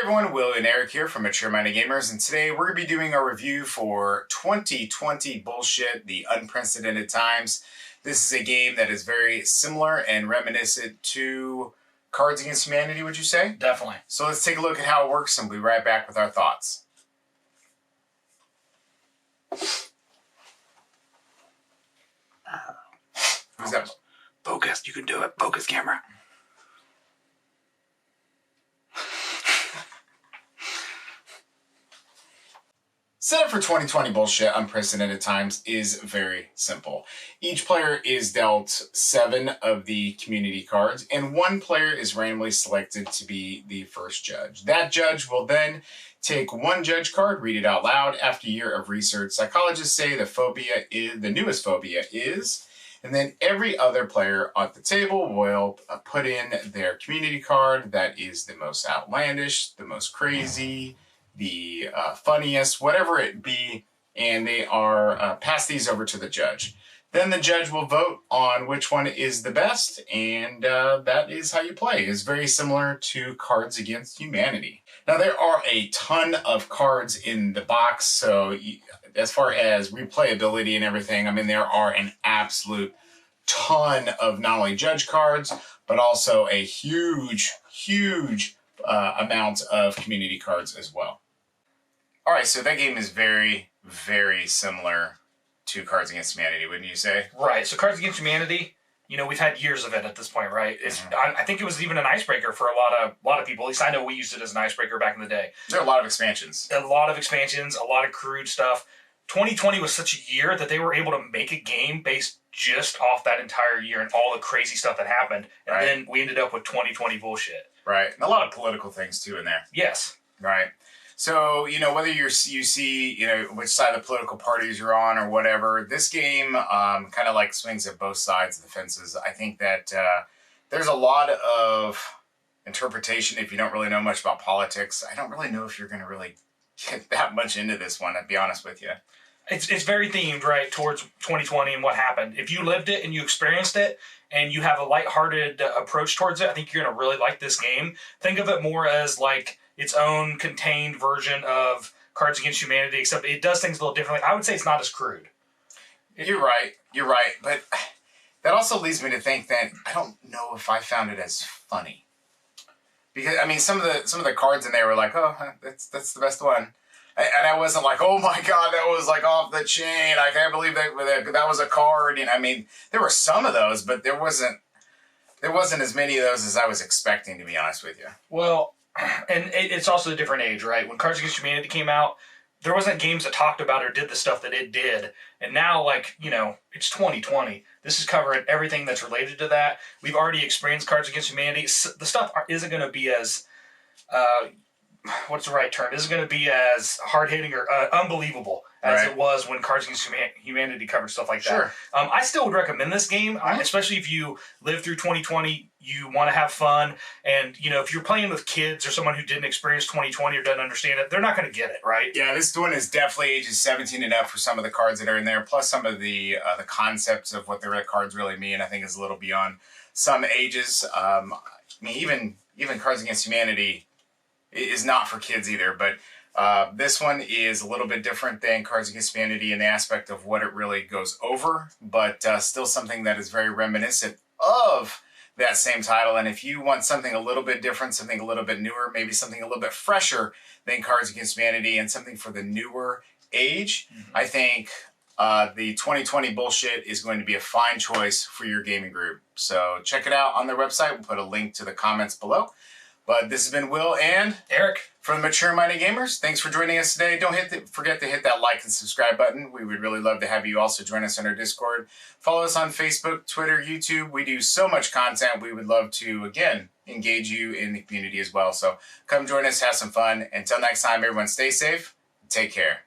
everyone, Will and Eric here from Mature Minded Gamers, and today we're going to be doing a review for 2020 Bullshit, The Unprecedented Times. This is a game that is very similar and reminiscent to Cards Against Humanity, would you say? Definitely. So let's take a look at how it works and we'll be right back with our thoughts. Who's that? Focus, you can do it. Focus, camera. Setup for 2020 Bullshit Unprecedented Times is very simple. Each player is dealt 7 of the community cards, and 1 player is randomly selected to be the first judge. That judge will then take 1 judge card, read it out loud. After a year of research, psychologists say the newest phobia is, and then every other player at the table will put in their community card that is the most outlandish, the most crazy, the funniest, whatever it be, and they are pass these over to the judge. Then the judge will vote on which one is the best, and that is how you play. It's very similar to Cards Against Humanity. Now, there are a ton of cards in the box, so as far as replayability and everything, I mean, there are an absolute ton of not only judge cards, but also a huge amount of community cards as well. All right, so that game is very, very similar to Cards Against Humanity, wouldn't you say? Right. So Cards Against Humanity, you know, we've had years of it at this point, right? I think it was even an icebreaker for a lot of people. At least I know we used it as an icebreaker back in the day. There are a lot of expansions. A lot of crude stuff. 2020 was such a year that they were able to make a game based just off that entire year and all the crazy stuff that happened. And then we ended up with 2020 Bullshit. Right. And a lot of political things, too, in there. Yes. Right. So, you know, whether you see, you know, which side of the political parties you're on or whatever, this game kind of like swings at both sides of the fences. I think that there's a lot of interpretation if you don't really know much about politics. I don't really know if you're going to really get that much into this one, to be honest with you. It's very themed, right, towards 2020 and what happened. If you lived it and you experienced it and you have a lighthearted approach towards it, I think you're going to really like this game. Think of it more as like its own contained version of Cards Against Humanity, except it does things a little differently. I would say it's not as crude. You're right. But that also leads me to think that I don't know if I found it as funny. Because, I mean, some of the cards in there were like, oh, that's the best one. And I wasn't like, oh my God, that was like off the chain. I can't believe that was a card. And I mean, there were some of those, but there wasn't as many of those as I was expecting, to be honest with you. Well, and it's also a different age, right? When Cards Against Humanity came out, there wasn't games that talked about or did the stuff that it did. And now, like, you know, it's 2020. This is covering everything that's related to that. We've already experienced Cards Against Humanity. The stuff isn't going to be as... what's the right term? Isn't going to be as hard-hitting or unbelievable as it was when Cards Against Humanity covered stuff like that. Sure. I still would recommend this game, especially if you live through 2020, you want to have fun, and, you know, if you're playing with kids or someone who didn't experience 2020 or doesn't understand it, they're not going to get it, right? Yeah, this one is definitely ages 17 and up for some of the cards that are in there, plus some of the concepts of what the cards really mean, I think is a little beyond some ages. I mean, even Cards Against Humanity is not for kids either, but this one is a little bit different than Cards Against Humanity in the aspect of what it really goes over, but still something that is very reminiscent of that same title. And if you want something a little bit different, something a little bit newer, maybe something a little bit fresher than Cards Against Humanity and something for the newer age, I think the 2020 Bullshit is going to be a fine choice for your gaming group. So check it out on their website. We'll put a link to the comments below. But this has been Will and Eric from Mature Minded Gamers. Thanks for joining us today. Don't forget to hit that like and subscribe button. We would really love to have you also join us on our Discord. Follow us on Facebook, Twitter, YouTube. We do so much content. We would love to, again, engage you in the community as well. So come join us, have some fun. Until next time, everyone, stay safe. Take care.